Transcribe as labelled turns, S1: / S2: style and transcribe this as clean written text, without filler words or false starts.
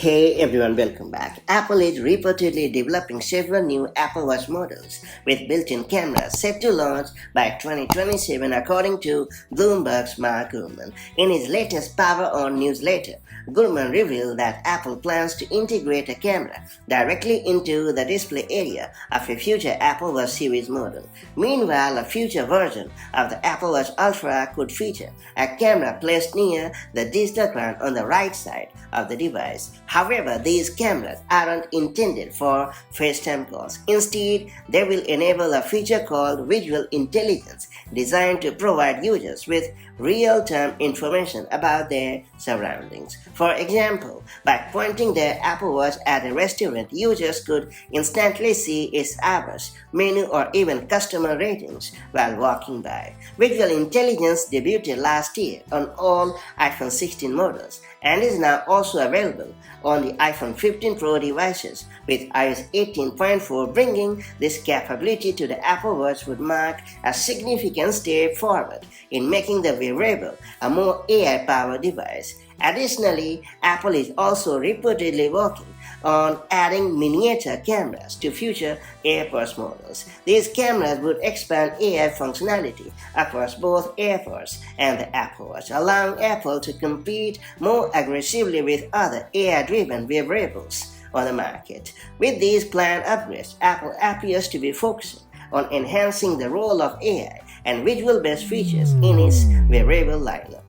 S1: Hey everyone, welcome back. Apple is reportedly developing several new Apple Watch models with built-in cameras set to launch by 2027 according to Bloomberg's Mark Gurman. In his latest Power On newsletter, Gurman revealed that Apple plans to integrate a camera directly into the display area of a future Apple Watch series model. Meanwhile, a future version of the Apple Watch Ultra could feature a camera placed near the digital crown on the right side of the device. However, these cameras aren't intended for FaceTime calls. Instead, they will enable a feature called Visual Intelligence, designed to provide users with real-time information about their surroundings. For example, by pointing their Apple Watch at a restaurant, users could instantly see its hours, menu, or even customer ratings while walking by. Visual Intelligence debuted last year on all iPhone 16 models and is now also available on the iPhone 15 Pro devices, with iOS 18.4 bringing this capability to the Apple Watch would mark a significant step forward in making the wearable a more AI-powered device. Additionally, Apple is also reportedly working on adding miniature cameras to future AirPods models. These cameras would expand AI functionality across both AirPods and the Apple Watch, allowing Apple to compete more aggressively with other AI-driven wearables on the market. With these planned upgrades, Apple appears to be focusing on enhancing the role of AI and visual-based features in its wearable lineup.